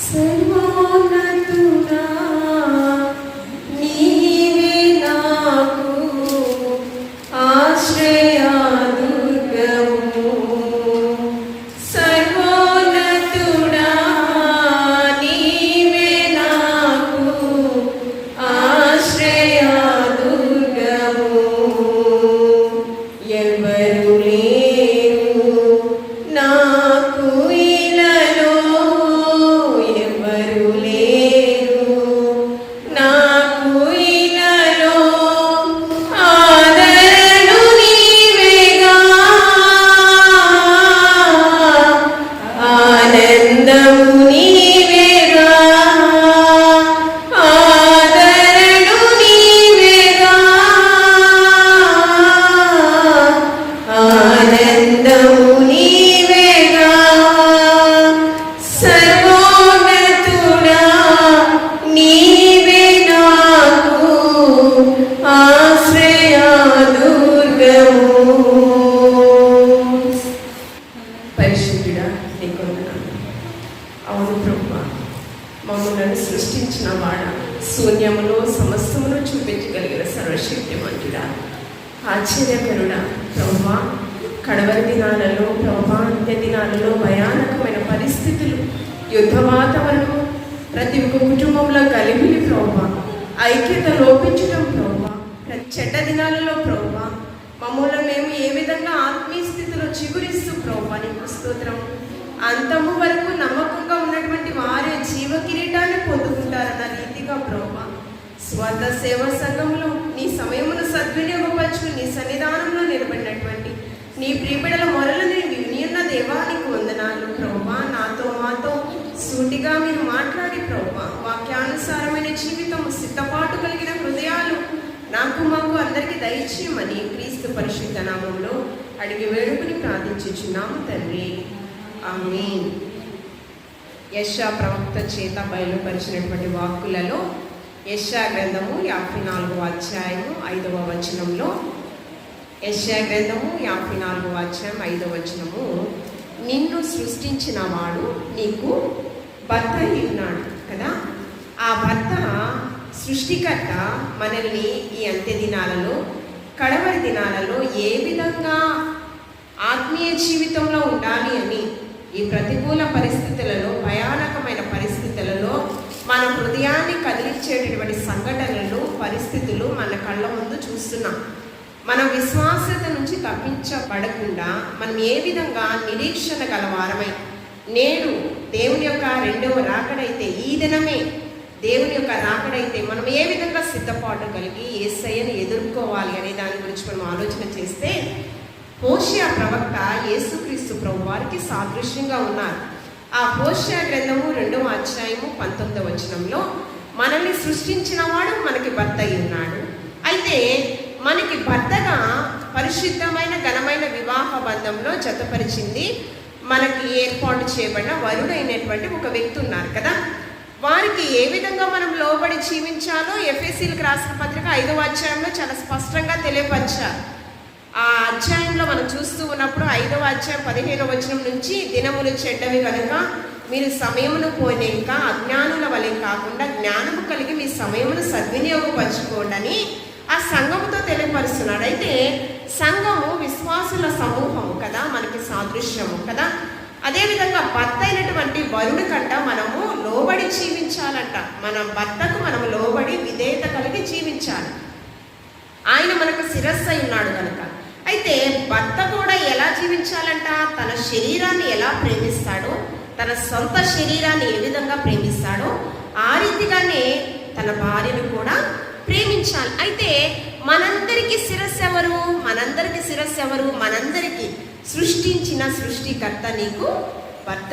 సర్వోన్నతుడా నీవే నాకు ఆశ్రయదుర్గము. సర్వోన్నతుడా నీవే నాకు ఆశ్రయదుర్గము. ఎవరు లేరు నాకు ఇలలో, ఎవరు లేరు నాకు ఇలలో, ఆదరణు నీవేగా, ఆనందము నీవేగా, ఆదరణు నీవేగా, ఆనందము నీవేగా. సర్వోన్నతుడా నీవే నాకు ఆశ్రయదుర్గము. పరిశుద్ధుడా నీకు వందనాలు. అవును ప్రభువా, మమ్మల్ని సృష్టించిన వాడ, శూన్యములో సమస్తమును చూపించగలిగిన సర్వశక్తిమంతుడా, ఆశ్చర్యకరుడా ప్రభువా, కడవరి దినాలలో ప్రభువా, అంత్య దినాలలో భయానకమైన పరిస్థితులు, యుద్ధ వాతావరణం, ప్రతి ఒక్క కుటుంబంలో కలిపిలి ప్రభువా, ఐక్యత లోపించడం ప్రభువా, ప్రతి చెడ్డ దినాలలో ప్రభువా, మమ్మల్ని మేము ఏ విధంగా ఆత్మీయ స్థితిలో చిగురిస్తూ ప్రభువా నీకు స్తోత్రం. అంతము వరకు నమ్మకంగా ఉన్నటువంటి వారే జీవ కిరీటాన్ని పొందుకుంటారన్న రీతిగా ప్రభువా, స్వాత సేవా సంఘంలో నీ సమయమును సద్వినియోగపరచు నీ సన్నిధానంలో నిలబడినటువంటి నీ ప్రియబిడల మొరలు నేను వినియున్న దేవా నీకు వందనాలు ప్రభువా. నాతో మాతో సూటిగా మీరు మాట్లాడి ప్రభువా, వాక్యానుసారమైన జీవితం, సిద్ధపాటు కలిగిన హృదయాలు నాకు మాకు అందరికీ దయచేయమని క్రీస్తు పరిశుద్ధ నామంలో అడిగి వేడుకుని ప్రార్థించుచున్నాము తండ్రి, ఆమేన్. యెషయా ప్రవక్త చేత బయలుపరిచినటువంటి వాక్కులలో యెషయా గ్రంథము 54వ అధ్యాయము 5వ వచనంలో, యెషయా గ్రంథము 54వ అధ్యాయం 5వ వచనము, నిన్ను సృష్టించిన వాడు నీకు భర్త ఉన్నాడు కదా. ఆ భర్త సృష్టికర్త మనల్ని ఈ అంత్య దినాలలో, కడవరి దినాలలో ఏ విధంగా ఆత్మీయ జీవితంలో ఉండాలి అని ఈ ప్రతికూల పరిస్థితులలో, భయానకమైన పరిస్థితులలో మన హృదయాన్ని కదిలించేటటువంటి సంఘటనలు, పరిస్థితులు మన కళ్ళ ముందు చూస్తున్నాం. మన విశ్వాసత నుంచి తప్పించబడకుండా మనం ఏ విధంగా నిరీక్షణ గలవారమై నేడు దేవుని యొక్క రెండవ రాకడైతే, ఈ దినమే దేవుని యొక్క రాకడైతే మనం ఏ విధంగా సిద్ధపాటు కలిగి యేసయ్యను ఎదుర్కోవాలి అనే దాని గురించి మనం ఆలోచన చేస్తే, హోషేయ ప్రవక్త యేసుక్రీస్తు ప్రభు వారికి సాదృశ్యంగా ఉన్నారు. ఆ హోషేయ గ్రంథము 2వ అధ్యాయము 19వ వచనంలో, మనల్ని సృష్టించిన వాడు మనకి భర్త అయి ఉన్నాడు. అయితే మనకి భర్తగా పరిశుద్ధమైన ఘనమైన వివాహ బంధంలో జతపరిచింది మనకి ఏర్పాటు చేయబడిన వరుడైనటువంటి ఒక వ్యక్తి ఉన్నారు కదా. వారికి ఏ విధంగా మనం లోబడి జీవించాలో ఎఫెసీలకు రాసిన పత్రిక 5వ అధ్యాయంలో చాలా స్పష్టంగా తెలియపరిచారు. ఆ అధ్యాయంలో మనం చూస్తూ ఉన్నప్పుడు 5వ అధ్యాయం 15వ వచనం నుంచి, దినములు చెడ్డవి కనుక మీరు సమయమును పోయినాక అజ్ఞానుల వలె కాకుండా జ్ఞానము కలిగి మీ సమయమును సద్వినియోగపరచుకోండి అని ఆ సంఘముతో తెలియపరుస్తున్నాడు. అయితే సంఘము విశ్వాసుల సమూహము కదా, మనకి సాదృశ్యము కదా. అదేవిధంగా భర్త అయినటువంటి వరుడి కంట మనము లోబడి జీవించాలంట. మన భర్తకు మనము లోబడి విధేయత కలిగి జీవించాలి. ఆయన మనకు శిరస్సు అయి ఉన్నాడు కనుక. అయితే భర్త కూడా ఎలా జీవించాలంట? తన శరీరాన్ని ఎలా ప్రేమిస్తాడో, తన సొంత శరీరాన్ని ఏ విధంగా ప్రేమిస్తాడో ఆ రీతిగానే తన భార్యను కూడా ప్రేమించాలి. అయితే మనందరికీ శిరస్సు ఎవరు? మనందరికీ శిరస్సు ఎవరు? మనందరికీ సృష్టించిన సృష్టికర్త నీకు భర్త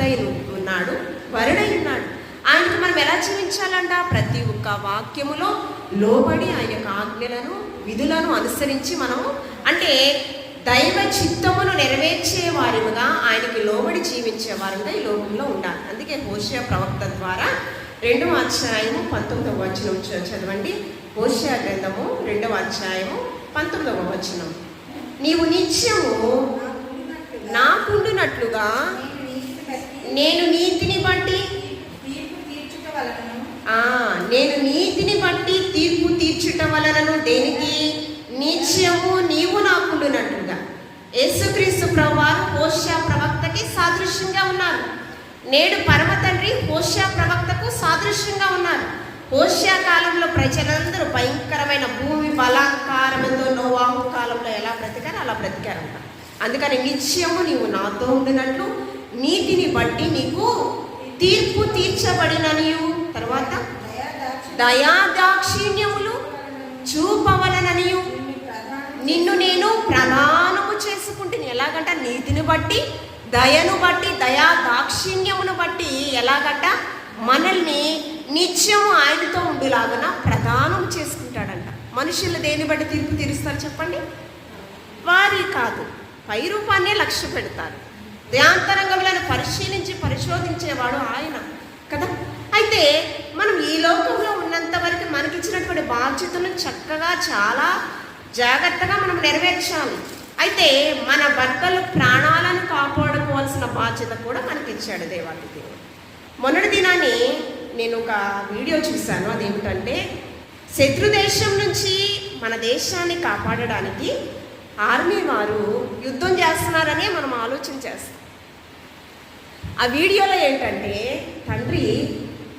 ఉన్నాడు, వరుడై ఉన్నాడు. ఆయనకు మనం ఎలా జీవించాలంట? ప్రతి ఒక్క వాక్యములో లోబడి ఆయన యొక్క ఆజ్ఞలను, విధులను అనుసరించి మనము అంటే దైవ చిత్తమును నెరవేర్చే వారిగా, ఆయనకి లోబడి జీవించే వారిగా ఈ లోకంలో ఉండాలి. అందుకే హోషేయ ప్రవక్త ద్వారా 2వ అధ్యాయము 19వ వచనం చదవండి. హోషేయ గ్రంథము 2వ అధ్యాయము 19వ వచనం, నీవు నిత్యము నాకుండునట్లుగా నేను నీతిని బట్టి నేను నీతిని బట్టి తీర్పు తీర్చుట వలనను దేనికి నిత్యము నీవు నాకుండునట్లుగా. యేసుక్రీస్తు ప్రభువారు హోషేయ ప్రవక్తకి సాదృశ్యంగా ఉన్నారు. నేడు పరమ తండ్రి హోషేయ ప్రవక్తకు సాదృశ్యంగా ఉన్నారు. హోషేయ కాలంలో ప్రజలందరూ భయంకరమైన భూమి బలాత్కారమంతో నోవాహు కాలంలో ఎలా బ్రతికారో అలా బ్రతికారంట. అందుకని నిత్యము నీవు నాతో ఉండినట్లు నీతిని బట్టి నీకు తీర్పు తీర్చబడిననియు, తర్వాత దయాదాక్షిణ్యములు చూపవలననియు నిన్ను నేను ప్రధానము చేసుకుంటుని. ఎలాగంట? నీతిని బట్టి, దయను బట్టి, దయా దాక్షిణ్యమును బట్టి ఎలాగంట? మనల్ని నిత్యము ఆయనతో ఉండులాగా ప్రదానం చేసుకుంటాడంట. మనుషులు దేని బట్టి తీర్పు తీరుస్తారు చెప్పండి? వారి కాదు, పై రూపాన్నే లక్ష్య పెడతారు. దయాంతరంగములను పరిశోధించేవాడు ఆయన కదా. అయితే మనం ఈ లోకంలో ఉన్నంత వరకు మనకిచ్చినటువంటి బాధ్యతను చక్కగా చాలా జాగ్రత్తగా మనం నెరవేర్చాలి. అయితే మన భర్తల ప్రాణాలను కాపాడుకోవాల్సిన బాధ్యత కూడా మనకిచ్చాడు దేవాది దేవుడు. మొన్నటి దినాన్ని నేను ఒక వీడియో చూశాను. అదేమిటంటే, శత్రు దేశం నుంచి మన దేశాన్ని కాపాడడానికి ఆర్మీ వారు యుద్ధం చేస్తున్నారనే మనం ఆలోచన చేస్తాం. ఆ వీడియోలో ఏంటంటే, తండ్రి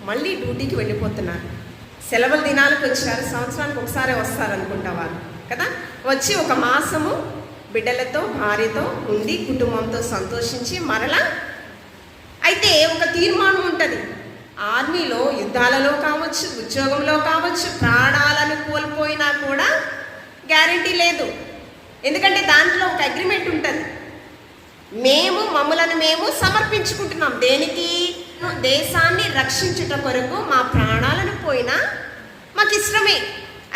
మళ్ళీ డ్యూటీకి వెళ్ళిపోతున్నారు. సెలవుల దినాలకు వచ్చారు, సంవత్సరానికి ఒకసారి వస్తారనుకుంటా వాళ్ళు కదా. వచ్చి ఒక మాసము బిడ్డలతో భార్యతో ఉండి కుటుంబంతో సంతోషించి మరలా. అయితే ఒక తీర్మానం ఉంటుంది ఆర్మీలో, యుద్ధాలలో కావచ్చు, ఉద్యోగంలో కావచ్చు, ప్రాణాలను కోల్పోయినా కూడా గ్యారంటీ లేదు. ఎందుకంటే దాంట్లో ఒక అగ్రిమెంట్ ఉంటుంది. మమ్మలను మేము సమర్పించుకుంటున్నాం. దేనికి? దేశాన్ని రక్షించుట కొరకు మా ప్రాణాలను పోయినా మాకు ఇష్టమే.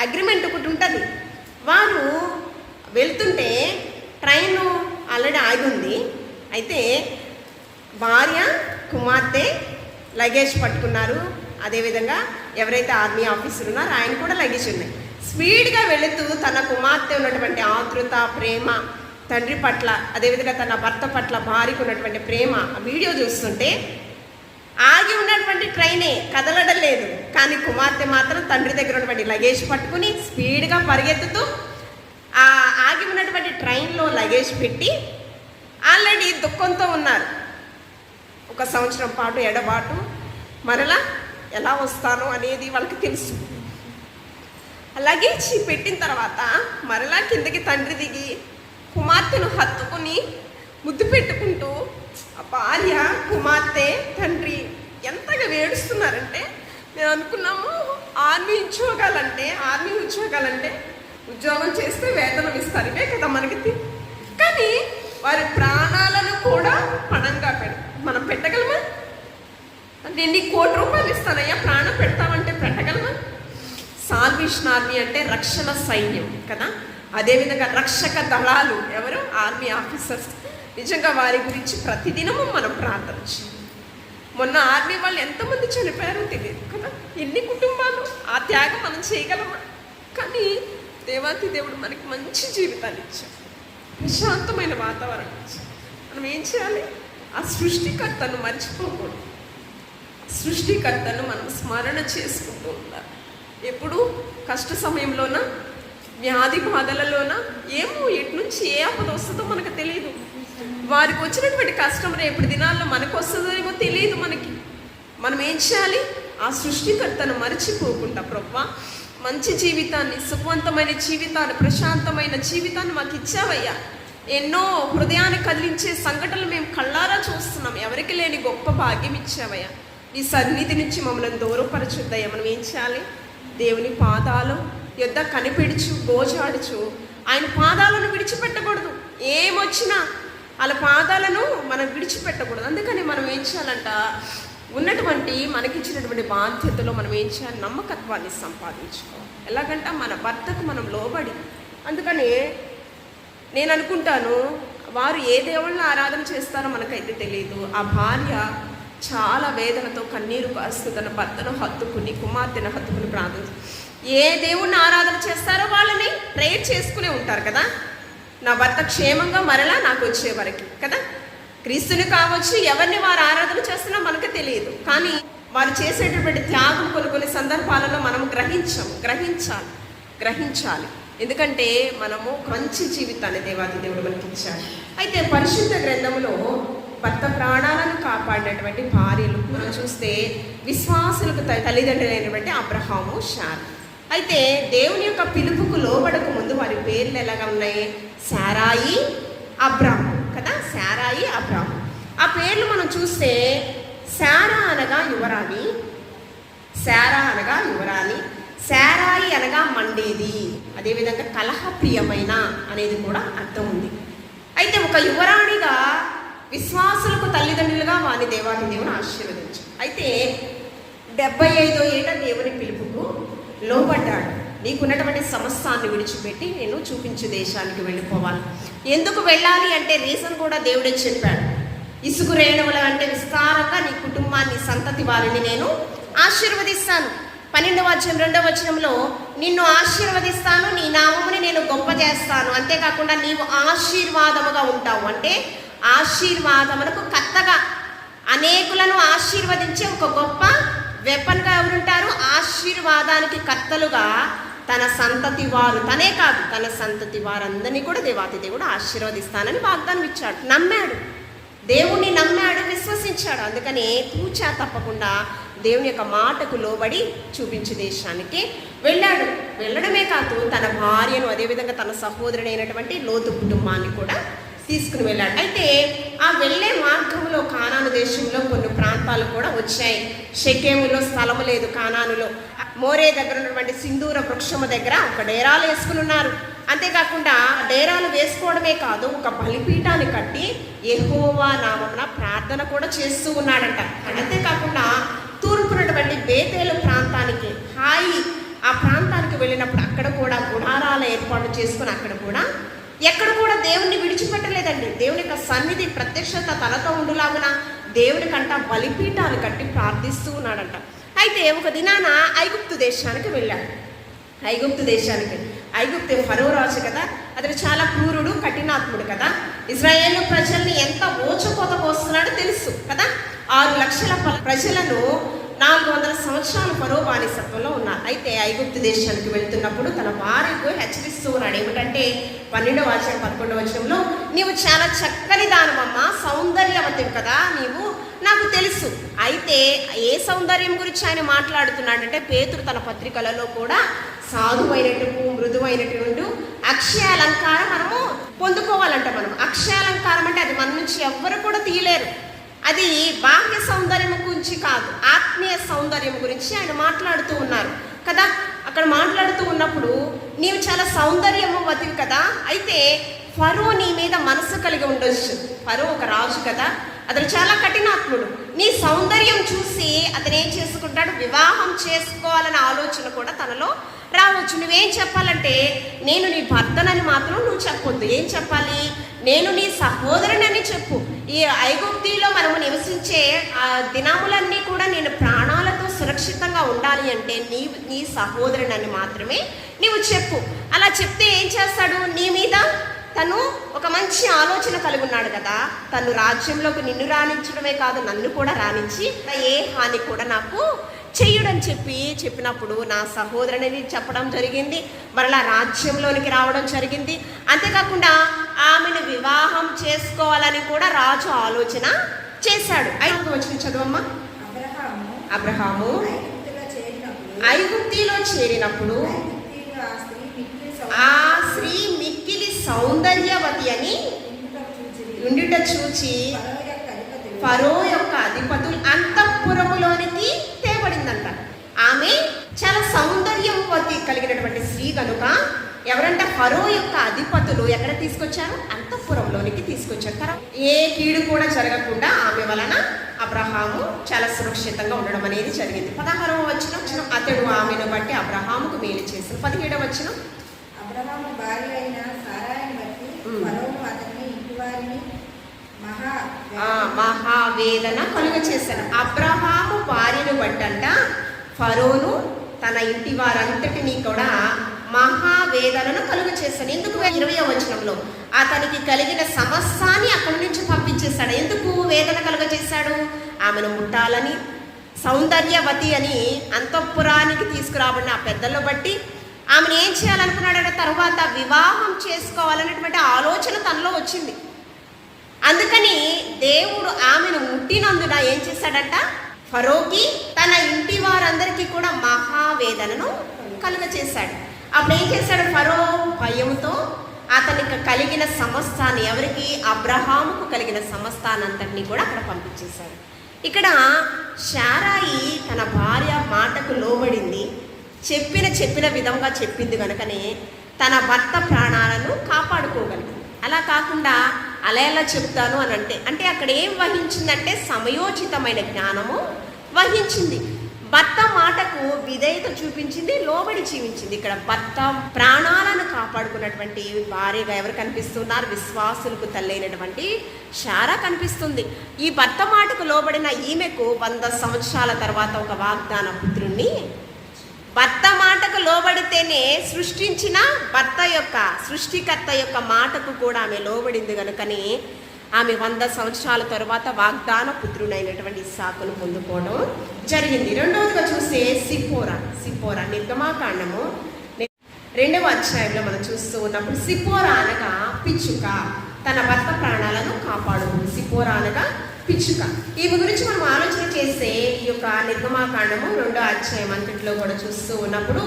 అగ్రిమెంట్ ఒకటి ఉంటుంది. వారు వెళ్తుంటే ట్రైను ఆల్రెడీ ఆగి ఉంది. అయితే భార్య కుమార్తె లగేజ్ పట్టుకున్నారు. అదేవిధంగా ఎవరైతే ఆర్మీ ఆఫీసర్ ఉన్నారో ఆయన కూడా లగేజ్ ఉన్నాయి. స్పీడ్గా వెళుతూ తన కుమార్తె ఉన్నటువంటి ఆతృత, ప్రేమ తండ్రి పట్ల, అదేవిధంగా తన భర్త పట్ల భార్యకు ఉన్నటువంటి ప్రేమ ఆ వీడియో చూస్తుంటే, ఆగి ఉన్నటువంటి ట్రైనే కదలడం లేదు. కానీ కుమార్తె మాత్రం తండ్రి దగ్గర ఉన్నటువంటి లగేజ్ పట్టుకుని స్పీడ్గా పరిగెత్తుతూ ఆ ఆగి ఉన్నటువంటి ట్రైన్లో లగేజ్ పెట్టి ఆల్రెడీ దుఃఖంతో ఉన్నారు. ఒక సంవత్సరం పాటు ఎడబాటు, మరలా ఎలా వస్తానో అనేది వాళ్ళకి తెలుసు. లగేజ్ పెట్టిన తర్వాత మరలా కిందకి తండ్రి దిగి కుమార్తెను హత్తుకుని ముద్దు పెట్టుకుంటూ ఆ భార్య, కుమార్తె, తండ్రి ఎంతగా వేడుస్తున్నారంటే, మేము అనుకున్నాము ఆర్మీ ఉద్యోగాలంటే ఉద్యోగం చేస్తే వేతనం ఇస్తారు, ఇవే కదా మనకి. కానీ వారి ప్రాణాలను కూడా పణంగా మనం పెట్టగలమా? నేను నీకు ₹1,00,00,000 ఇస్తానయ్యా, ప్రాణం పెడతామంటే పెట్టగలమా? సాల్వేషన్ ఆర్మీ అంటే రక్షణ సైన్యం కదా. అదేవిధంగా రక్షక దళాలు ఎవరు? Army officers. నిజంగా వారి గురించి ప్రతిదినము మనం ప్రార్థన చేయాలి. మొన్న ఆర్మీ వాళ్ళు ఎంతమంది చనిపోయారో తెలియదు కదా. ఎన్ని కుటుంబాలు. ఆ త్యాగం మనం చేయగలమా? కానీ దేవాతి దేవుడు మనకి మంచి జీవితాన్ని ఇచ్చాడు, ప్రశాంతమైన వాతావరణం ఇచ్చాడు. మనం ఏం చేయాలి? ఆ సృష్టికర్తను మర్చిపోకూడదు. సృష్టికర్తను మనం స్మరణ చేసుకుంటూ ఉండాలి. ఎప్పుడు కష్ట సమయంలోన, వ్యాధి బాధలలోన, ఏమో ఎటు నుంచి ఏ ఆపద వస్తుందో మనకు తెలియదు. వారికి వచ్చినటువంటి కష్టం రేపటి దినాల్లో మనకు వస్తుందేమో తెలియదు మనకి. మనం ఏం చేయాలి? ఆ సృష్టికర్తను మర్చిపోకుండా, ప్రభువా మంచి జీవితాన్ని, సుఖవంతమైన జీవితాన్ని, ప్రశాంతమైన జీవితాన్ని మాకు ఇచ్చావయ్యా. ఎన్నో హృదయాన్ని కదిలించే సంఘటనలు మేము కళ్ళారా చూస్తున్నాం. ఎవరికి లేని గొప్ప భాగ్యం ఇచ్చావయ్యా. ఈ సన్నిధి నుంచి మమ్మల్ని దూరపరచుద్దయ్యా. మనం ఏం చేయాలి? దేవుని పాదాలు యొద్ద కనిపెడుచు, గోజాడుచు ఆయన పాదాలను విడిచిపెట్టకూడదు. ఏమొచ్చినా వాళ్ళ పాదాలను మనం విడిచిపెట్టకూడదు. అందుకని మనం ఏం చేయాలంట? ఉన్నటువంటి మనకిచ్చినటువంటి బాధ్యతలో మనం ఏం చేయాలి? నమ్మకత్వాన్ని సంపాదించుకోవాలి. ఎలాగంట? మన భర్తకు మనం లోబడి. అందుకని నేను అనుకుంటాను, వారు ఏ దేవుళ్ళని ఆరాధన చేస్తారో మనకైతే తెలియదు. ఆ భార్య చాలా వేదనతో కన్నీరు కాస్తూ తన భర్తను హత్తుకుని, కుమార్తెను హత్తుకుని ప్రార్థన, ఏ దేవుణ్ణి ఆరాధన చేస్తారో వాళ్ళని ప్రేయర్ చేసుకునే ఉంటారు కదా. నా భర్త క్షేమంగా మరలా నాకు వచ్చే వరకు కదా. క్రీస్తుని కావచ్చు, ఎవరిని వారు ఆరాధన చేస్తున్నా మనకు తెలియదు. కానీ వారు చేసేటటువంటి త్యాగం కొన్ని సందర్భాలలో మనం గ్రహించాలి. ఎందుకంటే మనము మంచి జీవితాన్ని దేవాది దేవుడు మనకి ఇచ్చాడు. అయితే పరిశుద్ధ గ్రంథంలో భర్త ప్రాణాలను కాపాడినటువంటి భార్యలు మనం చూస్తే విశ్వాసులకు తల్లిదండ్రులైనటువంటి అబ్రహాము, శారా. అయితే దేవుని యొక్క పిలుపుకు లోబడక ముందు వారి పేర్లు ఎలాగా ఉన్నాయి? శారాయి, అబ్రాము కదా. శారాయి, అబ్రాము. ఆ పేర్లు మనం చూస్తే శారా అనగా యువరాణి, శారాయి అనగా మండేది. అదేవిధంగా కలహప్రియమైన అనేది కూడా అర్థం ఉంది. అయితే ఒక యువరాణిగా విశ్వాసులకు తల్లిదండ్రులుగా వారిని దేవాది దేవుని ఆశీర్వదించాడు. అయితే 75వ ఏట దేవుని పిలుపుకు లోబడ్డాడు. నీకున్నటువంటి సమస్తాన్ని విడిచిపెట్టి నేను చూపించే దేశానికి వెళ్ళిపోవాలి. ఎందుకు వెళ్ళాలి అంటే రీజన్ కూడా దేవుడే చెప్పాడు. ఇసుకు రేణువుల అంటే విస్తారంగా నీ కుటుంబాన్ని, సంతతి వారిని నేను ఆశీర్వదిస్తాను. 12వ అధ్యాయం 2వ వచనంలో నిన్ను ఆశీర్వదిస్తాను, నీ నామముని నేను గొప్ప చేస్తాను, అంతేకాకుండా నీవు ఆశీర్వాదముగా ఉంటావు. అంటే ఆశీర్వాదములకు కర్తగా అనేకులను ఆశీర్వదించే ఒక గొప్ప వెపన్గా ఎవరుంటారు? ఆశీర్వాదానికి కర్తలుగా తన సంతతి వారు, తనే కాదు తన సంతతి వారందరినీ కూడా దేవాతి దేవుడు ఆశీర్వదిస్తానని వాగ్దానం ఇచ్చాడు. నమ్మాడు, దేవుణ్ణి నమ్మాడు, విశ్వసించాడు. అందుకని తూచా తప్పకుండా దేవుని యొక్క మాటకు లోబడి చూపించే దేశానికి వెళ్ళాడు. వెళ్ళడమే కాదు, తన భార్యను, అదేవిధంగా తన సహోదరుడైనటువంటి లోతు కుటుంబాన్ని కూడా తీసుకుని వెళ్ళాడు. అయితే ఆ వెళ్ళే మార్గంలో కానాను దేశంలో కొన్ని ప్రాంతాలు కూడా వచ్చాయి. షెకెములో స్థలము లేదు, కానానులో మోరే దగ్గర ఉన్నటువంటి సింధూర వృక్షము దగ్గర ఒక డేరాలు వేసుకుని ఉన్నారు. అంతేకాకుండా డేరాలు వేసుకోవడమే కాదు, ఒక బలిపీఠాన్ని కట్టి యెహోవా నామమున ప్రార్థన కూడా చేస్తూ ఉన్నాడంట. అంతేకాకుండా తూర్పునటువంటి బేతేలు ప్రాంతానికి ఆ ప్రాంతానికి వెళ్ళినప్పుడు అక్కడ కూడా గుడారాల ఏర్పాటు చేసుకుని ఎక్కడ కూడా దేవుణ్ణి విడిచిపెట్టలేదండి. దేవుని యొక్క సన్నిధి ప్రత్యక్షత తనతో ఉండులాగున దేవుని కంట బలిపీఠాలు కట్టి ప్రార్థిస్తూ ఉన్నాడంట. అయితే ఒక దినాన ఐగుప్తు దేశానికి వెళ్ళాడు. ఐగుప్తు ఫరో రాజు కదా, అతను చాలా క్రూరుడు, కఠినాత్ముడు కదా. ఇజ్రాయేలు ప్రజల్ని ఎంత ఓచకోత పోస్తున్నాడో తెలుసు కదా. 6 లక్షల ప్రజలను 400 సంవత్సరాలు ఫరో బానిసత్వంలో ఉన్నారు. అయితే ఐగుప్తు దేశానికి వెళ్తున్నప్పుడు తన భార్యకు హెచ్చరిస్తూ ఉన్నాడు. ఏమిటంటే 12వ అధ్యాయం 11వ వచనంలో, నీవు చాలా చక్కని దానమమ్మ, సౌందర్యవతివి కదా నీవు, నాకు తెలుసు. అయితే ఏ సౌందర్యం గురించి ఆయన మాట్లాడుతున్నాడంటే, పేతురు తన పత్రికలలో కూడా సాధువైనట్టు, మృదువైనటువంటి అక్షయాలంకారం మనము పొందుకోవాలంట. మనం అక్షయాలంకారం అంటే అది మన నుంచి ఎవ్వరు కూడా తీయలేరు. అది బాహ్య సౌందర్యం గురించి కాదు, ఆత్మీయ సౌందర్యం గురించి ఆయన మాట్లాడుతూ ఉన్నారు కదా. అక్కడ మాట్లాడుతూ ఉన్నప్పుడు నీవు చాలా సౌందర్యవతివి కదా, అయితే ఫరో నీ మీద మనసు కలిగి ఉండొచ్చు. ఫరో ఒక రాజు కదా, అతను చాలా కఠినాత్ముడు. నీ సౌందర్యం చూసి అతను ఏం చేసుకుంటాడు? వివాహం చేసుకోవాలనే ఆలోచన కూడా తనలో రావచ్చు. నువ్వేం చెప్పాలంటే, నేను నీ భర్తనని మాత్రం నువ్వు చెప్పొద్దు. ఏం చెప్పాలి? నేను నీ సహోదరునని చెప్పు. ఈ ఐగుప్తిలో మనము నివసించే ఆ దినములన్నీ కూడా నేను ప్రాణాలతో సురక్షితంగా ఉండాలి అంటే నీ సహోదరునని మాత్రమే నీవు చెప్పు. అలా చెప్తే ఏం చేస్తాడు? నీ మీద తను ఒక మంచి ఆలోచన కలిగి ఉన్నాడు కదా. తను రాజ్యంలోకి నిన్ను రాణించడమే కాదు, నన్ను కూడా రాణించి ఏ హాని కూడా నాకు చెయ్యడని చెప్పినప్పుడు నా సహోదరుని చెప్పడం జరిగింది. మరలా రాజ్యంలోనికి రావడం జరిగింది. అంతేకాకుండా ఆమెను వివాహం చేసుకోవాలని కూడా రాజు ఆలోచన చేశాడు. 5వ వచనం చదవమ్మా. అబ్రహాము ఐగుప్తిలో చేరినప్పుడు ఆ స్త్రీ మిక్కిలి సౌందర్యవతి అని ఉండుట చూచి ఫరో యొక్క అధిపతులు అంతఃపురములోనికి తేబడిందంట. ఆమె చాలా సౌందర్యవతి కలిగినటువంటి స్త్రీ కనుక ఎవరంటే ఫరో యొక్క అధిపతులు ఎక్కడ తీసుకొచ్చారు? అంతఃపురంలోనికి తీసుకొచ్చారు. ఏ కీడు కూడా జరగకుండా ఆమె వలన అబ్రహాము చాలా సురక్షితంగా ఉండడం అనేది జరిగింది. 16వ వచనం, అతడు ఆమెను బట్టి అబ్రహాముకు మేలు చేశాడు. 17వ వచనం, అబ్రహాము భార్య అయిన సారాయిని బట్టి ఫరోను అతని ఇంటివారిని మహావేదన కలుగ చేశాను. అబ్రహాము భార్యను బట్టంట ఫరోను తన ఇంటి వారంతటినీ కూడా మహావేదనను కలుగ చేశాను. ఎందుకు? 20వ వచనంలో అతనికి కలిగిన సమస్తాన్ని అక్కడి నుంచి పంపించేశాడు. ఎందుకు వేదన కలుగ చేశాడు? ఆమెను ముట్టాలని, సౌందర్యవతి అని అంతఃపురానికి తీసుకురాబడిన ఆ పెద్దలను బట్టి ఆమెను ఏం చేయాలనుకున్నాడంటే తర్వాత వివాహం చేసుకోవాలనేటువంటి ఆలోచన తనలో వచ్చింది. అందుకని దేవుడు ఆమెను ముట్టినందున ఏం చేశాడంట, ఫరోకి తన ఇంటి వారందరికీ కూడా మహావేదనను కలుగచేశాడు. అప్పుడు ఏం చేశాడు, ఫరో భయంతో అతనికి కలిగిన సమస్తాన్ని, ఎవరికి, అబ్రహాముకు కలిగిన సమస్తానంతటినీ కూడా అక్కడ పంపించేశాడు. ఇక్కడ శారాయి తన భార్య మాటకు లోబడింది, చెప్పిన విధంగా చెప్పింది కనుకనే తన భర్త ప్రాణాలను కాపాడుకోగలిగింది. అలా కాకుండా అలా ఎలా చెప్తాను అని అంటే అక్కడ ఏం వహించిందంటే సమయోచితమైన జ్ఞానము వహించింది. భర్త మాటకు విధేయత చూపించింది, లోబడి జీవించింది. ఇక్కడ భర్త ప్రాణాలను కాపాడుకున్నటువంటి భార్యగా ఎవరు కనిపిస్తున్నారు, విశ్వాసులకు తల్లైనటువంటి శారా కనిపిస్తుంది. ఈ భర్త మాటకు లోబడిన ఈమెకు 100 సంవత్సరాల తర్వాత ఒక వాగ్దాన పుత్రుణ్ణి, భర్త మాటకు లోబడితేనే సృష్టించిన భర్త యొక్క సృష్టికర్త యొక్క మాటకు కూడా ఆమె లోబడింది కనుకని ఆమె 100 సంవత్సరాల తర్వాత వాగ్దాన పుత్రుడైనటువంటి ఇస్సాకును పొందుకోవడం జరిగింది. రెండవదిగా చూస్తే సిప్పోరా నిర్గమాకాండము 2వ అధ్యాయంలో మనం చూస్తూ ఉన్నప్పుడు సిప్పోరా అనగా పిచ్చుక, తన భర్త ప్రాణాలను కాపాడుతుంది. సిప్పోరా అనగా పిచ్చుక. ఈమె గురించి మనం ఆలోచన చేస్తే ఈ యొక్క నిర్గమాకాండము 2వ అధ్యాయం అంతట్లో కూడా చూస్తూ ఉన్నప్పుడు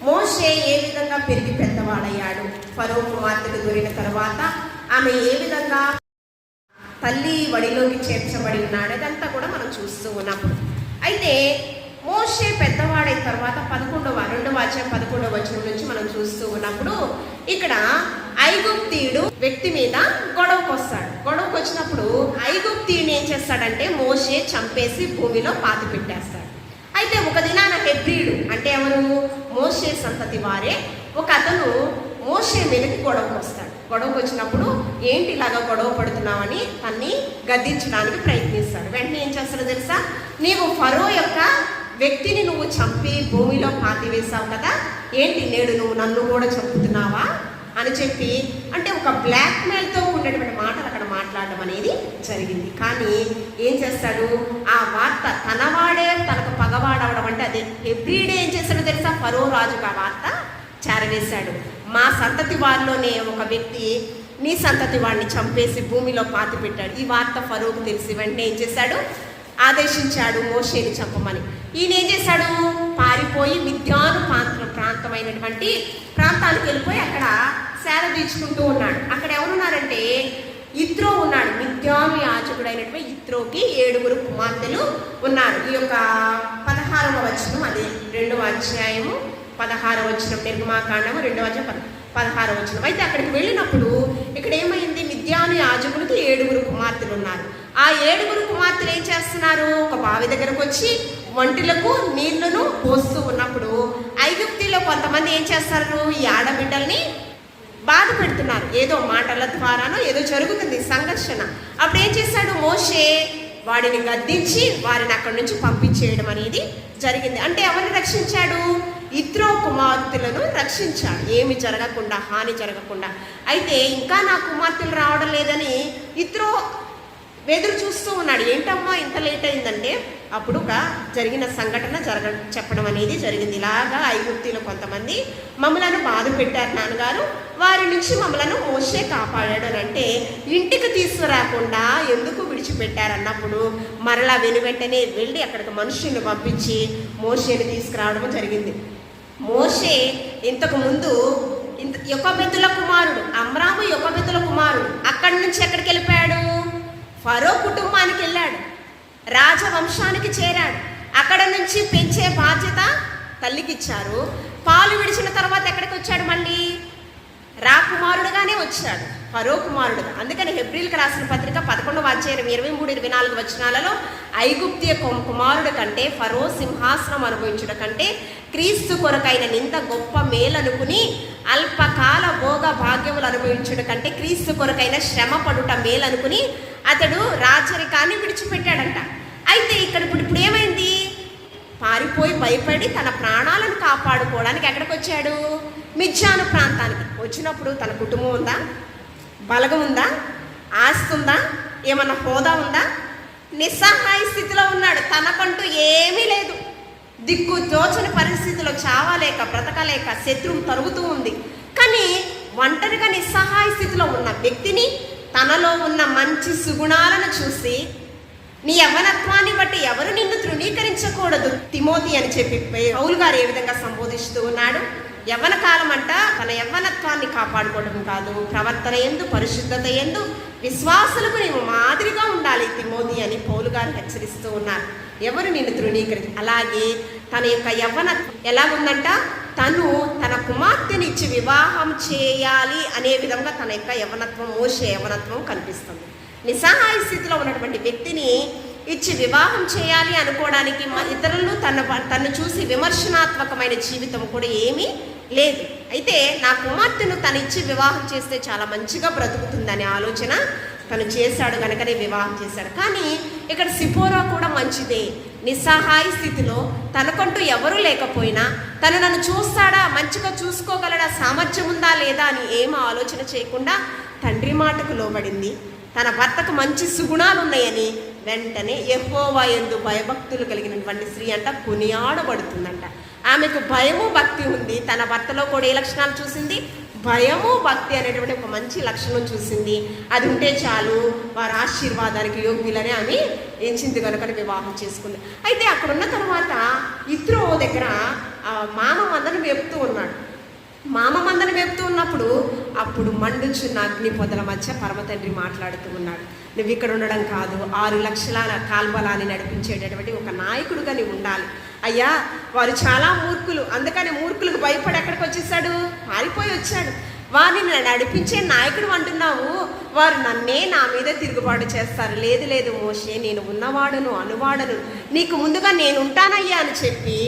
మోషే ఏ విధంగా పెరిగి పెద్దవాడయ్యాడు, ఫరో కుమార్తెకు దొరికిన తర్వాత ఆమె ఏ విధంగా తల్లి వడిలోకి చేర్చబడి ఉన్నాడు, అదంతా కూడా మనం చూస్తూ ఉన్నప్పుడు. అయితే మోషే పెద్దవాడైన తర్వాత 2వ అధ్యాయం 11వ వచనం నుంచి మనం చూస్తూ ఉన్నప్పుడు ఇక్కడ ఐగుప్తీయుడు వ్యక్తి మీద గొడవకు వస్తాడు. గొడవకు వచ్చినప్పుడు ఐగుప్తీయుని ఏం చేస్తాడంటే మోషే చంపేసి భూమిలో పాతి పెట్టేస్తాడు. అయితే ఒక దినాన హెబ్రీయుడు అంటే ఎవరు, మోషే సంతతి వారే ఒక అతను మోషే మీదకి గొడవకు వస్తాడు. గొడవకు వచ్చినప్పుడు ఏంటి ఇలాగా గొడవ పడుతున్నావని తన్ని గద్దించడానికి ప్రయత్నిస్తాడు. వెంటనే ఏం చేస్తాడో తెలుసా, నీవు ఫరో యొక్క వ్యక్తిని నువ్వు చంపి భూమిలో పాతి వేసావు కదా, ఏంటి నేడు నువ్వు నన్ను కూడా చంపుతున్నావా అని చెప్పి, అంటే ఒక బ్లాక్మెయిల్తో ఉండేటువంటి మాటలు అక్కడ మాట్లాడడం అనేది జరిగింది. కానీ ఏం చేస్తాడు, ఆ వార్త తనవాడే తనకు పగవాడవడం అంటే అదే ఎవ్రీడే ఏం చేస్తాడో తెలుసా, ఫరో రాజుకు ఆ వార్త చేరవేశాడు. మా సంతతి వారిలోనే ఒక వ్యక్తి నీ సంతతి వాడిని చంపేసి భూమిలో పాతి పెట్టాడు. ఈ వార్త ఫరోకు తెలిసి వెంటనే ఏం చేశాడు, ఆదేశించాడు మోషేని చంపమని. ఈయన ఏం చేశాడు, పారిపోయి మిద్యాను ప్రాంతమైనటువంటి ప్రాంతానికి వెళ్ళిపోయి అక్కడ సేద తీర్చుకుంటూ ఉన్నాడు. అక్కడ ఎవరున్నారంటే ఇత్రో ఉన్నాడు. మిద్యాను యాజకుడైనటువంటి ఇత్రోకి 7 కుమార్తెలు ఉన్నారు. ఈ యొక్క 16వ వచనం, అదే 2వ అధ్యాయము 16వ వచనం, నిర్గమాకాండము 2వ అధ్యాయం 16వ వచనం. అయితే అక్కడికి వెళ్ళినప్పుడు ఇక్కడ ఏమైంది, మిద్యాను యాజకుడికి 7 కుమార్తెలు ఉన్నారు. ఆ 7 కుమార్తెలు ఏం చేస్తున్నారు, ఒక బావి దగ్గరకు వచ్చి వంటలకు నీళ్లను పోస్తూ ఉన్నప్పుడు ఐగుప్తిలో కొంతమంది ఏం చేస్తారు, ఈ ఆడబిడ్డల్ని బాధ పెడుతున్నారు. ఏదో మాటల ద్వారానో ఏదో జరుగుతుంది సంఘర్షణ. అప్పుడు ఏం చేశాడు, మోషే వాడిని గద్దించి వారిని అక్కడి నుంచి పంపించేయడం అనేది జరిగింది. అంటే ఎవరిని రక్షించాడు, ఇత్రో కుమార్తెలను రక్షించాడు, ఏమి జరగకుండా, హాని జరగకుండా. అయితే ఇంకా నా కుమార్తెలు రావడం లేదని ఇత్రో ఎదురు చూస్తూ ఉన్నాడు. ఏంటమ్మా ఇంత లేట్ అయిందంటే అప్పుడు ఒక జరిగిన సంఘటన చెప్పడం అనేది జరిగింది. ఇలాగా ఐగుప్తీలో కొంతమంది మమ్మలను బాధ పెట్టారు నాన్నగారు, వారి నుంచి మమ్మలను మోషే కాపాడాడు అని అంటే ఇంటికి తీసుకురాకుండా ఎందుకు విడిచిపెట్టారన్నప్పుడు మరలా వెనువెంటనే వెళ్ళి అక్కడికి మనుషుల్ని పంపించి మోషేని తీసుకురావడం జరిగింది. మోషే ఇంతకు ముందు యొకోబెతుల కుమారుడు, అమ్రాము యొకోబెతుల కుమారుడు, అక్కడి నుంచి ఎక్కడికి వెళ్ళిపోయాడు, ఫరో కుటుంబానికి వెళ్ళాడు, రాజవంశానికి చేరాడు. అక్కడ నుంచి పెంచే బాధ్యత తల్లికి ఇచ్చారు. పాలు విడిచిన తర్వాత ఎక్కడికి వచ్చాడు, మళ్ళీ రాకుమారుడుగానే వచ్చాడు, ఫరో కుమారుడుగా. అందుకని హెబ్రీలకు రాసిన పత్రిక 11వ అధ్యాయం 23-24 వచనాలలో ఐగుప్తీయ కుమారుడు కంటే, ఫరో సింహాసనం అనుభవించుట కంటే, క్రీస్తు కొరకైన నింత గొప్ప మేలనుకుని అల్పకాల భోగ భాగ్యములు అనుభవించుట కంటే, క్రీస్తు కొరకైన శ్రమ పడుట మేలనుకుని అతడు రాజరికాన్ని విడిచిపెట్టాడంట. అయితే ఇక్కడ ఇప్పుడు ఏమైంది, పారిపోయి భయపడి తన ప్రాణాలను కాపాడుకోవడానికి ఎక్కడికి వచ్చాడు, మిద్యాను ప్రాంతానికి వచ్చినప్పుడు తన కుటుంబం ఉందా, బలగం ఉందా, ఆస్తి ఉందా, ఏమన్నా హోదా ఉందా, నిస్సహాయ స్థితిలో ఉన్నాడు. తనకంటూ ఏమీ లేదు. దిక్కు తోచని పరిస్థితిలో చావలేక బ్రతకలేక శత్రువు తరుగుతూ ఉంది. కానీ ఒంటరిగా నిస్సహాయ స్థితిలో ఉన్న వ్యక్తిని తనలో ఉన్న మంచి సుగుణాలను చూసి నీ యవ్వనత్వాన్ని బట్టి ఎవరు నిన్ను తృణీకరించకూడదు తిమోతి అని చెప్పి పౌలు గారు ఏ విధంగా సంబోధిస్తూ ఉన్నాడు. యవ్వన కాలం అంట తన యవ్వనత్వాన్ని కాపాడుకోవడం కాదు, ప్రవర్తన యందు పరిశుద్ధత యందు విశ్వాసులకు నీవు మాదిరిగా ఉండాలి తిమోతి అని పౌలు గారు హెచ్చరిస్తూ ఉన్నారు. ఎవరు నిన్ను తృణీకరించి అలాగే తన యొక్క యవ్వన ఎలాగుందంట, తను తన కుమార్తెనిచ్చి వివాహం చేయాలి అనే విధంగా తన యొక్క యవ్వనత్వం, మోషే యవ్వనత్వం కనిపిస్తుంది. నిస్సహాయ స్థితిలో ఉన్నటువంటి వ్యక్తిని ఇచ్చి వివాహం చేయాలి అనుకోవడానికి ఇతరులు తను చూసి విమర్శనాత్మకమైన జీవితం కూడా ఏమీ లేదు. అయితే నా కుమార్తెను తను ఇచ్చి వివాహం చేస్తే చాలా మంచిగా బ్రతుకుతుందనే ఆలోచన తను చేశాడు, కనుకనే వివాహం చేశాడు. కానీ ఇక్కడ సిపోరా కూడా మంచిదే. నిస్సహాయ స్థితిలో తనకంటూ ఎవరూ లేకపోయినా తను నన్ను చూస్తాడా, మంచిగా చూసుకోగలడా, సామర్థ్యం ఉందా లేదా అని ఏం ఆలోచన చేయకుండా తండ్రి మాటకు లోబడింది. తన భర్తకు మంచి సుగుణాలు ఉన్నాయని వెంటనే యెహోవా యందు భయభక్తులు కలిగినటువంటి స్త్రీ అంట కొనియాడబడుతుందంట. ఆమెకు భయము భక్తి ఉంది. తన భర్తలో కూడా ఏ లక్షణాలు చూసింది? భయము భక్తి అనేటువంటి ఒక మంచి లక్షణం చూసింది. అది ఉంటే చాలు వారి ఆశీర్వాదానికి యోగ్యులని ఆమె ఎంచింది కనుక వివాహం చేసుకుంది. అయితే అక్కడ ఉన్న తర్వాత ఇత్రో దగ్గర మామ మందను వేపుతూ ఉన్నాడు. మామ మందను వేపుతూ ఉన్నప్పుడు అప్పుడు మండుచున్న అగ్ని పొదల మధ్య పరమతండ్రి మాట్లాడుతూ ఉన్నాడు. నువ్వు ఇక్కడ ఉండడం కాదు, 6 లక్షల కాల్బలాన్ని నడిపించేటటువంటి ఒక నాయకుడుగా నీవు ఉండాలి. అయ్యా వారు చాలా మూర్ఖులు, అందుకని మూర్ఖులకు భయపడి ఎక్కడికి వచ్చేసాడు, పారిపోయి వచ్చాడు. వారిని నడిపించే నాయకుడు అంటున్నావు, వారు నన్నే నా మీద తిరుగుబాటు చేస్తారు. లేదు లేదు మోషే, నేను ఉన్నవాడును అనువాడను, నీకు ముందుగా నేను ఉంటానయ్యా అని చెప్పి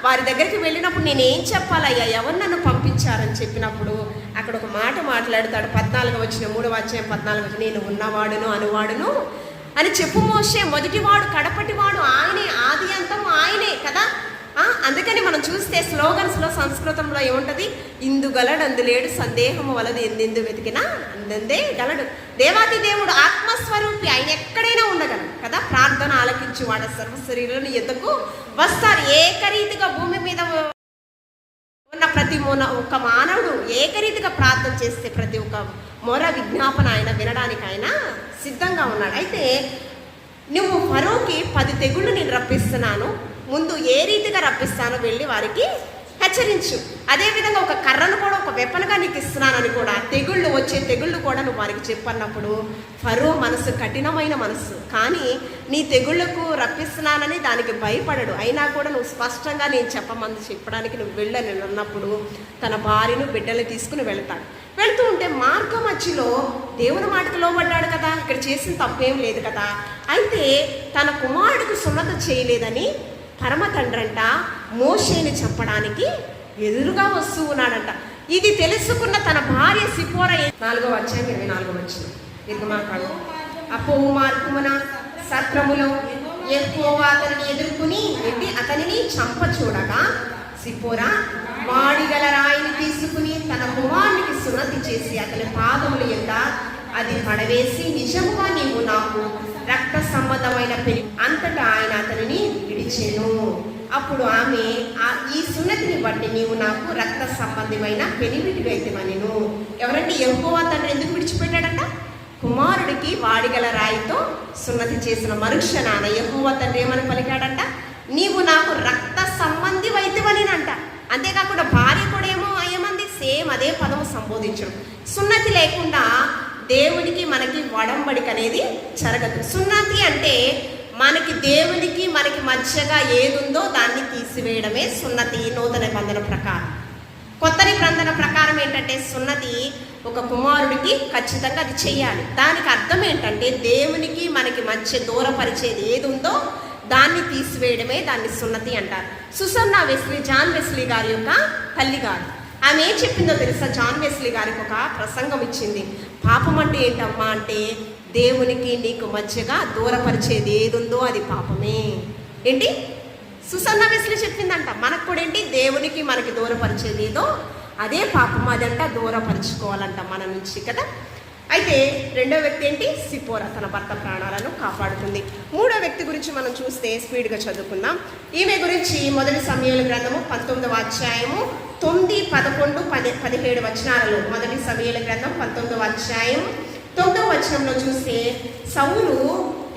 వారి దగ్గరికి వెళ్ళినప్పుడు నేనేం చెప్పాలయ్యా, ఎవరు నన్ను పంపించారని చెప్పినప్పుడు అక్కడ ఒక మాట మాట్లాడతాడు. 14 వచ్చిన 3వ అధ్యాయం 14 నేను ఉన్నవాడును అనువాడును అని చెప్పు మోషే. మొదటివాడు కడపటివాడు ఆయనే, ఆది అంతం ఆయనే కదా. అందుకని మనం చూస్తే స్లోగన్స్లో సంస్కృతంలో ఏముంటుంది? ఇందుగలడు అందులేడు, సందేహము వలదు ఎందెందు వెతికినా అందందే గలడు. దేవాది దేవుడు ఆత్మస్వరూపి, ఆయన ఎక్కడైనా ఉండగలడు కదా. ప్రార్థన ఆలకించి వాడ సర్వశరీరులను ఎద్దకు వస్తారు. ఏకరీతిగా భూమి మీద ఉన్న ప్రతి ఒక మానవుడు ఏకరీతిగా ప్రార్థన చేస్తే ప్రతి ఒక్క మొర విజ్ఞాపన ఆయన వినడానికి ఆయన సిద్ధంగా ఉన్నాడు. అయితే నువ్వు ఫరోకి 10 తెగుళ్ళు నేను రప్పిస్తున్నాను, ముందు ఏ రీతిగా రప్పిస్తానో వెళ్ళి వారికి హెచ్చరించు. అదేవిధంగా ఒక కర్రను కూడా ఒక వెపన్గా నీకు ఇస్తున్నానని కూడా, తెగుళ్ళు వచ్చే తెగుళ్ళు కూడా నువ్వు వారికి చెప్పన్నప్పుడు ఫరో మనసు కఠినమైన మనసు, కానీ నీ తెగుళ్లకు రప్పిస్తున్నానని దానికి భయపడడు. అయినా కూడా నువ్వు స్పష్టంగా నేను చెప్పడానికి నువ్వు వెళ్ళని అన్నప్పుడు తన భార్యను బిడ్డలు తీసుకుని వెళ్తాడు. వెళ్తూ ఉంటే మార్గం మధ్యలో దేవుని మాటకు లోబడ్డాడు కదా, ఇక్కడ చేసిన తప్పేం లేదు కదా. అయితే తన కుమారుడికి సున్నత చేయలేదని పరమ తండ్రంట మోషేని చంపడానికి ఎదురుగా వస్తూ ఉన్నాడంట. ఇది తెలుసుకున్న తన భార్య సిపోర 4వ అధ్యాయం 24వ వచనం నిర్గమాకాండం. అపోవు మార్గమున సత్రములో యెహోవా అతనిని ఎదుర్కొని అతనిని చంప చూడగా సిపోరా వాడిగల రాయిని తీసుకుని తన కుమారునికి సున్నతి చేసి అతని పాదముల యంద అది పడవేసి, నిజముగా నీవు నాకు రక్త సంబంధమైన అంతటా ఆయన అతనిని విడిచెను. అప్పుడు ఆమె ఈ సున్నతిని బట్టి నీవు నాకు రక్త సంబంధమైన పెనిమిటిగా అయితేమనెను. ఎవరంటే యెహోవా తండ్రి ఎందుకు విడిచిపెట్టాడంట? కుమారుడికి వాడిగల రాయితో సున్నతి చేసిన మరుక్షణాన యెహోవా తండ్రి ఏమని పలికాడంట? నీవు నాకు రక్త సంబంధి అయితేమనేనంట. అంతేకాకుండా భార్య కూడా ఏమంది? సేమ్ అదే పదము సంబోధించడం. సున్నతి లేకుండా దేవునికి మనకి వడంబడిక అనేది జరగదు. సున్నతి అంటే మనకి దేవునికి మనకి మధ్యగా ఏదుందో దాన్ని తీసివేయడమే సున్నతి. నూతన నిబంధన ప్రకారం. కొత్త నిబంధన ప్రకారం ఏంటంటే సున్నతి ఒక కుమారుడికి ఖచ్చితంగా అది చెయ్యాలి. దానికి అర్థం ఏంటంటే దేవునికి మనకి మధ్య దూరపరిచేది ఏది ఉందో దాన్ని తీసివేయడమే దాన్ని సున్నతి అంటారు. సుసన్నా వెస్లీ, జాన్ వెస్లీ గారి యొక్క తల్లి గారు, ఆమె ఏం చెప్పిందో తెలుసా? జాన్ వెస్లీ గారికి ఒక ప్రసంగం ఇచ్చింది. పాపం అంటే ఏంటమ్మా అంటే దేవునికి నీకు మధ్యగా దూరపరిచేది ఏది ఉందో అది పాపమే. ఏంటి సుసన్నా వెస్లీ చెప్పిందంట. మనకు కూడా ఏంటి, దేవునికి మనకి దూరపరిచేది ఏదో అదే పాపం, అదంట దూరపరుచుకోవాలంట మన నుంచి కదా. అయితే రెండో వ్యక్తి ఏంటి? సిపోరా, తన భర్త ప్రాణాలను కాపాడుతుంది. మూడో వ్యక్తి గురించి మనం చూస్తే స్పీడ్గా చదువుకుందాం. ఈమె గురించి మొదటి సమూయేలు గ్రంథము 19వ అధ్యాయము 9, 11, 17 వచనాలలో, మొదటి సమూయేలు గ్రంథం 19వ అధ్యాయం 9వ వచనంలో చూస్తే సౌలు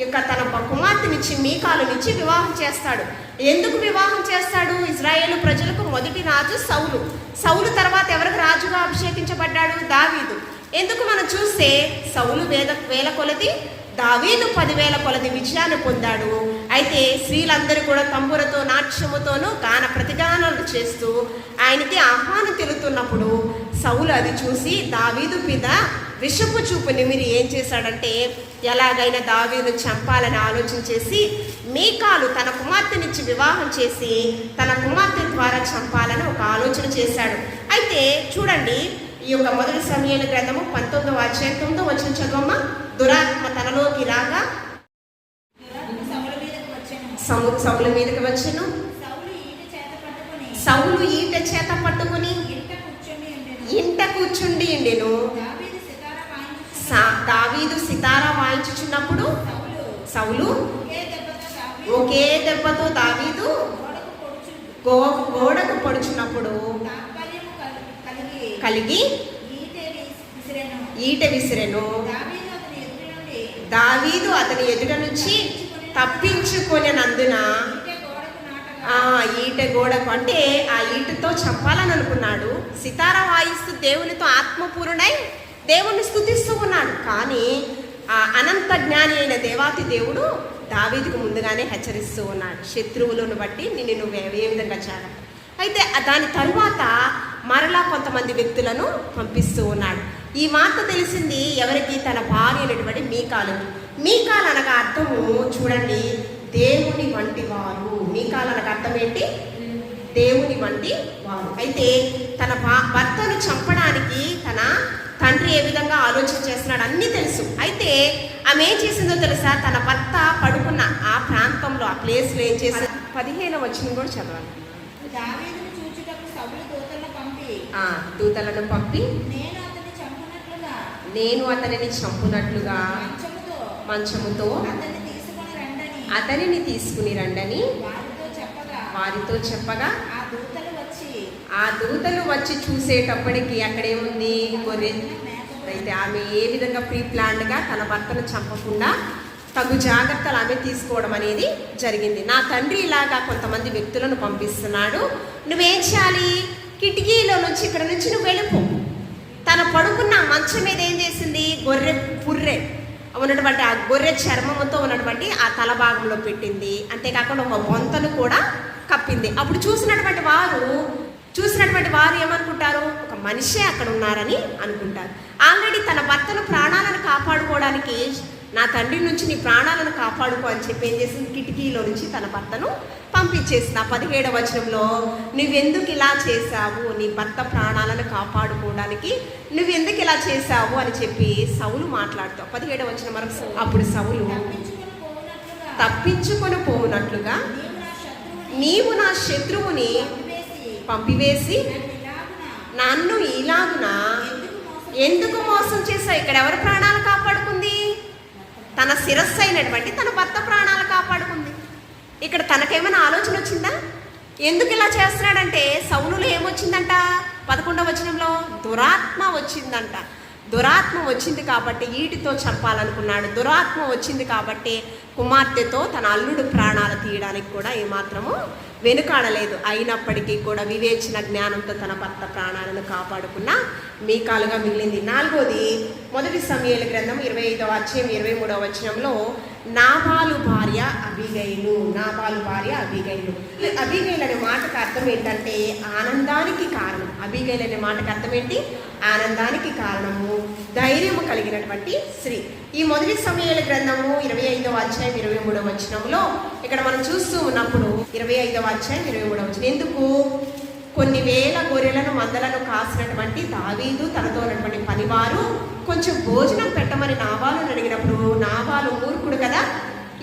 యొక్క తన కుమార్తెనిచ్చి మీకాలునిచ్చి వివాహం చేస్తాడు. ఎందుకు వివాహం చేస్తాడు? ఇజ్రాయేలు ప్రజలకు మొదటి రాజు సౌలు. సౌలు తర్వాత ఎవరికి రాజుగా అభిషేకించబడ్డాడు? దావీదు. ఎందుకు మనం చూస్తే సౌలు వేల కొలది, దావీదు 10,000 కొలది విజయాన్ని పొందాడు. అయితే స్త్రీలందరూ కూడా తంబురతో నాట్యముతోనూ గాన ప్రతిగానాలు చేస్తూ ఆయనకి ఆహ్వానం తెలుతున్నప్పుడు సౌలు అది చూసి దావీదు మీద విషపు చూపు నిమిరి ఏం చేశాడంటే ఎలాగైనా దావీదును చంపాలని ఆలోచన చేసి మీకాలు తన కుమార్తెనిచ్చి వివాహం చేసి తన కుమార్తె ద్వారా చంపాలని ఒక ఆలోచన చేశాడు. అయితే చూడండి, ఈ యొక్క మొదటి సమూయేలు గ్రంథము 19వ అధ్యాయం 9వ వచనం చదవమ్మా. దురాత్మ తనలోకి రాగా సౌలు మీదకి వచ్చెను. సౌలు ఈట చేత పట్టుకుని ఇంట కూర్చుండి ఉండెను. దావీదు సితారా వాయించుచున్నప్పుడు సౌలు ఒకే దెబ్బతో దావీదు గోడకు పొడుచున్నప్పుడు కలిగి ఈట విసిరెను. దావీదు అతని ఎదుట నుంచి తప్పించుకొనినందున ఈట గోడకు, అంటే ఆ ఈటతో చంపాలని అనుకున్నాడు. సితార వాయిస్తూ దేవునితో ఆత్మపూర్ణై దేవుణ్ణి స్తుతిస్తూ ఉన్నాడు. కానీ ఆ అనంత జ్ఞాని అయిన దేవాతి దేవుడు దావీదుకు ముందుగానే హెచ్చరిస్తూ ఉన్నాడు, శత్రువులను బట్టి నిన్ను నువ్వు ఏ విధంగా చేయాలి. అయితే దాని తరువాత మరలా కొంతమంది వ్యక్తులను పంపిస్తూ ఉన్నాడు. ఈ మాట తెలిసింది ఎవరికి? తన భార్య అయినటువంటి మీకాలు. మీకాలు అనగా అర్థము చూడండి, దేవుని వంటి వారు. మీకాలు అనగా అర్థం ఏంటి? దేవుని వంటి వారు. అయితే తన భర్తను చంపడానికి తన తండ్రి ఏ విధంగా ఆలోచన చేస్తున్నాడు అన్నీ తెలుసు. అయితే ఆమె ఏం చేసిందో తెలుసా? తన భర్త పడుకున్న ఆ ప్రాంతంలో, ఆ ప్లేస్లో ఏం చేసి 15వ వచనం కూడా చదవాలి. దూతలను పంపి నేను అతనిని చంపునట్లుగా మంచముతో అతనిని తీసుకుని రండని వారితో చెప్పగా ఆ దూతలు వచ్చి చూసేటప్పటికి అక్కడేముంది? గొర్రె. అయితే ఆమె ఏ విధంగా ప్రీ ప్లాన్డ్గా తన భర్తను చంపకుండా తగు జాగ్రత్తలు ఆమె తీసుకోవడం అనేది జరిగింది. నా తండ్రి ఇలాగా కొంతమంది వ్యక్తులను పంపిస్తున్నాడు, నువ్వేం చేయాలి? కిటికీలో నుంచి ఇక్కడ నుంచి నువ్వు వెళ్ళిపో. తన పడుకున్న మంచం మీద ఏం చేసింది? గొర్రె పుర్రె ఉన్నటువంటి ఆ గొర్రె చర్మముతో ఉన్నటువంటి ఆ తల భాగంలో పెట్టింది. అంతేకాకుండా ఒక బొంతను కూడా కప్పింది. అప్పుడు చూసినటువంటి వారు ఏమనుకుంటారు? ఒక మనిషే అక్కడ ఉన్నారని అనుకుంటారు. ఆల్రెడీ తన భర్తను ప్రాణాలను కాపాడుకోవడానికి నా తండ్రి నుంచి నీ ప్రాణాలను కాపాడుకో అని చెప్పి ఏం చేసింది? కిటికీలో నుంచి తన భర్తను పంపించేసిన 17వ వచనంలో నువ్వెందుకు ఇలా చేశావు? నీ భర్త ప్రాణాలను కాపాడుకోవడానికి నువ్వెందుకు ఇలా చేశావు అని చెప్పి సౌలు మాట్లాడుతావు. 17వ వచనం వరకు. అప్పుడు సౌలు తప్పించుకొని పోవునట్లుగా నీవు నా శత్రువుని పంపివేసి నన్ను ఇలాగున ఎందుకు మోసం చేశావు? ఇక్కడ ఎవరి ప్రాణాలు కాపాడుకుంది? తన శిరస్సు అయినటువంటి తన భర్త ప్రాణాలు కాపాడుకుంది. ఇక్కడ తనకేమైనా ఆలోచన వచ్చిందా? ఎందుకు ఇలా చేస్తున్నాడంటే సౌలులో ఏమొచ్చిందంట? 11వ వచనంలో దురాత్మ వచ్చిందంట. దురాత్మ వచ్చింది కాబట్టి ఈటితో చంపాలనుకున్నాడు. దురాత్మ వచ్చింది కాబట్టి కుమార్తెతో తన అల్లుడు ప్రాణాలు తీయడానికి కూడా ఏమాత్రము వెనుకాడలేదు. అయినప్పటికీ కూడా వివేచన జ్ఞానంతో తన భర్త ప్రాణాలను కాపాడుకున్న మీకాలుగా మిగిలింది. 4వది మొదటి సమూయేలు గ్రంథం 25వ అధ్యాయం 23వ వచనంలో నాబాలు భార్య అబీగైలు. అబీగైలు అనే మాటకు అర్థం ఏంటంటే ఆనందానికి కారణం. అబీగైలు అనే మాటకు అర్థం ఏంటి? ఆనందానికి కారణము, ధైర్యము కలిగినటువంటి స్త్రీ. ఈ మొదటి సమూయేలు గ్రంథము 25వ అధ్యాయం 23వ వచనంలో ఇక్కడ మనం చూస్తూ ఉన్నప్పుడు 25వ అధ్యాయం 23వ వచనం, ఎందుకు? కొన్ని వేల గొర్రెలను మందలను కాసినటువంటి దావీదు తనతో ఉన్నటువంటి పనివారు కొంచెం భోజనం పెట్టమని నాబాలును అడిగినప్పుడు నాబాలు మూర్ఖుడు కదా.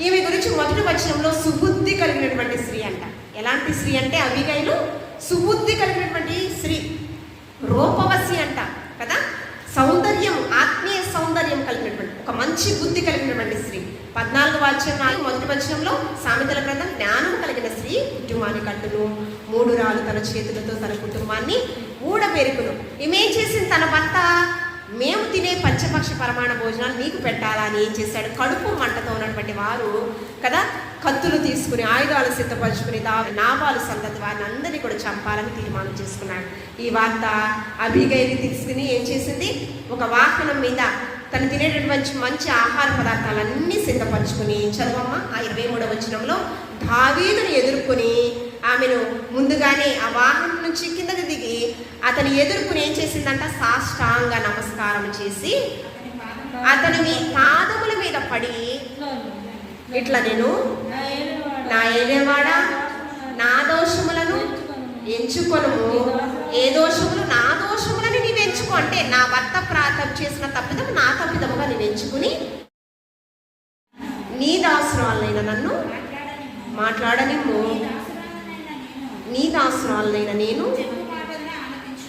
ఈమె గురించి మొదటి వచనంలో సుబుద్ధి కలిగినటువంటి స్త్రీ అంట. ఎలాంటి స్త్రీ అంటే అబీగైలు సుబుద్ధి కలిగినటువంటి స్త్రీ, రూపవసి అంట కదా. సౌందర్యం, ఆత్మీయ సౌందర్యం మంచి బుద్ధి కలిగినటువంటి స్త్రీ. 14వ అధ్యాయం 1వ వచనంలో సామెతల గ్రంథం, జ్ఞానం కలిగిన స్త్రీ కుటుంబాన్ని కట్టును, 3 రాళ్ళు తన చేతులతో తన కుటుంబాన్ని ఊడబెరుకును. ఈమెం చేసింది? తన భర్త మేము తినే పంచపక్ష పరమాణ భోజనాలు నీకు పెట్టాలా అని ఏం చేశాడు? కడుపు మంటతో ఉన్నటువంటి వారు కదా కత్తులు తీసుకుని ఆయుధాలు సిద్ధపరచుకుని నాబాలు సంతతి వారిని అందరినీ కూడా చంపాలని తీర్మానం చేసుకున్నాడు. ఈ వార్త అబీగైలు తీసుకుని ఏం చేసింది? ఒక వాహనం మీద తను తినేటటువంటి మంచి ఆహార పదార్థాలన్నీ సిద్ధపరచుకుని, చదవమ్మ ఆ 23వ వచనంలో, దావీదుని ఎదుర్కొని ఆమెను ముందుగానే ఆ వాహనం నుంచి కిందకి దిగి అతను ఎదుర్కొని ఏం చేసిందంట? సాష్టాంగ నమస్కారం చేసి అతని పాదముల మీద పడి ఇట్లా, నేను నా ఏలేవాడా నా దోషములను ఎంచుకొను, ఏ దోషములు? నా దోషములని నీవు ఎంచుకో. అంటే నా భర్త చేసిన తప్పిదము నా తప్పిదముగా నేను ఎంచుకుని నీ దాసురాలైన నన్ను మాట్లాడనిమ్ము, నీ దాసురాలైన నేను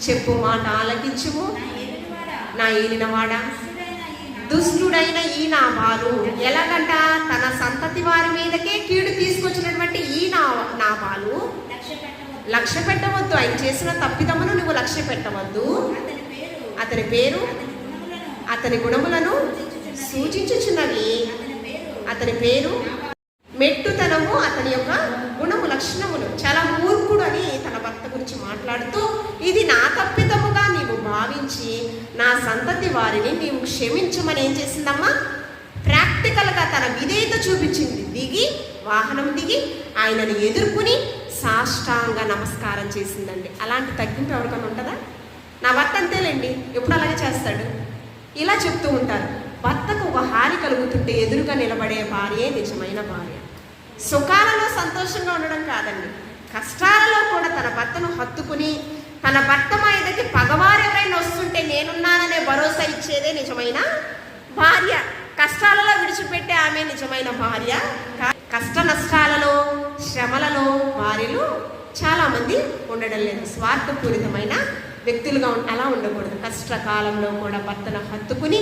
చెప్పు మాట ఆలకించుము, నా ఏలినవాడా. దుష్టుడైన ఈ నాబాలు ఎలాగంట? తన సంతతి వారి మీదకే కీడు తీసుకొచ్చినటువంటి ఈ నాబాలు లక్ష్య పెట్టవద్దు. ఆయన చేసిన తప్పిదమును నువ్వు లక్ష్య పెట్టవద్దు. అతని పేరు అతని గుణములను సూచించుచున్నవి. అతని పేరు మెట్టుతనము, అతని యొక్క గుణము లక్షణములు. చాలా మూర్ఖుడు అని తన భర్త గురించి మాట్లాడుతూ, ఇది నా తప్పిదముగా నీవు భావించి నా సంతతి వారిని నీవు క్షమించమని ఏం చేసిందమ్మా? ప్రాక్టికల్గా తన విధేయత చూపించింది. దిగి వాహనం దిగి ఆయనను ఎదుర్కొని సాష్టాంగ నమస్కారం చేసిందండి. అలాంటి తగ్గింపు ఎవరికైనా ఉంటుందా? నా భర్త అంతేలేండి, ఎప్పుడు అలాగే చేస్తాడు. ఇలా చెప్తూ ఉంటారు. భర్తకు ఒక హాని కలుగుతుంటే ఎదురుగా నిలబడే భార్యే నిజమైన భార్య. సుఖాలలో సంతోషంగా ఉండడం కాదండి, కష్టాలలో కూడా తన భర్తను హత్తుకుని, తన భర్త మీదకి పగవారు ఎవరైనా వస్తుంటే నేనున్నాననే భరోసా ఇచ్చేదే నిజమైన భార్య. కష్టాలలో విడిచిపెట్టే ఆమె నిజమైన భార్య. కష్ట నష్టాలలో శ్రమలలో భార్యలు చాలామంది ఉండడం లేదు. స్వార్థపూరితమైన వ్యక్తులుగా అలా ఉండకూడదు. కష్టకాలంలో కూడా భర్తను హత్తుకుని,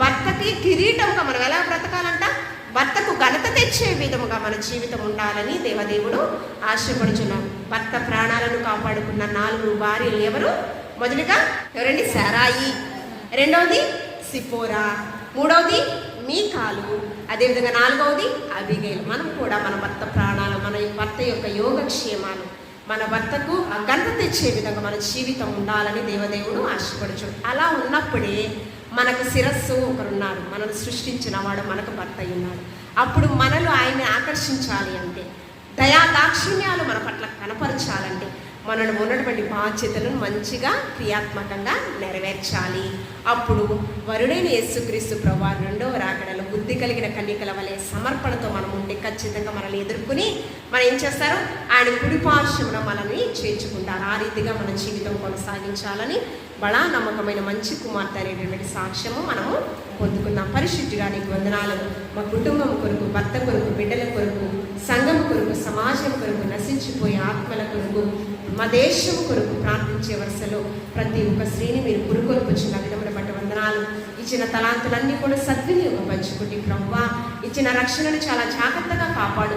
భర్తకి కిరీటంగా మనం ఎలా బ్రతకాలంట? భర్తకు ఘనత తెచ్చే విధముగా మన జీవితం ఉండాలని దేవదేవుడు ఆశపడుచున్నాం. భర్త ప్రాణాలను కాపాడుకున్న 4 భార్యలు ఎవరు? మొదటిగా ఎవరండి? సారాయి, రెండవది సిపోరా, మూడవది మీకాలు, అదేవిధంగా 4వది అబీగైలు. మనం కూడా మన భర్త ప్రాణాలు, మన భర్త యొక్క యోగక్షేమాలు, మన భర్తకు ఘనత తెచ్చే విధంగా మన జీవితం ఉండాలని దేవదేవుడు ఆశపడుచుడు. అలా ఉన్నప్పుడే మనకు శిరస్సు ఒకరున్నారు, మనల్ని సృష్టించిన వాడు మనకు భర్త ఉన్నాడు. అప్పుడు మనలో ఆయన్ని ఆకర్షించాలి అంటే, దయా దాక్షిణ్యాలు మన పట్ల కనపరచాలంటే మనలో ఉన్నటువంటి బాధ్యతలను మంచిగా క్రియాత్మకంగా నెరవేర్చాలి. అప్పుడు వరుడైన యేసుక్రీస్తు ప్రభువు 2వ రాకడలో బుద్ధి కలిగిన కన్యకల వలె సమర్పణతో మనం ఉంటే ఖచ్చితంగా మనల్ని ఎదుర్కొని మనం ఏం చేస్తారు? ఆయన కుడిపార్శ్వమున మనల్ని చేర్చుకుంటారు. ఆ రీతిగా మన జీవితం కొనసాగించాలని బడా నమ్మకమైన మంచి కుమార్తె అనేటువంటి సాక్ష్యము మనము పొందుకుందాం. పరిశుద్ధిగా నీకు వందనాలు. మా కుటుంబం కొరకు, భర్త కొరకు, బిడ్డల కొరకు, సంఘం కొరకు, సమాజం కొరకు, నశించిపోయే ఆత్మల కొరకు, మా దేశం కొరకు ప్రార్థించే వరుసలో ప్రతి ఒక్క స్త్రీని మీరు పురుకొల్పుచ్చిన విధమును బట్టి వందనాలు. ఇచ్చిన తలాంతులన్నీ కూడా సద్వినియోగపరచుకుంటే ప్రభువా, ఇచ్చిన రక్షణను చాలా జాగ్రత్తగా కాపాడు.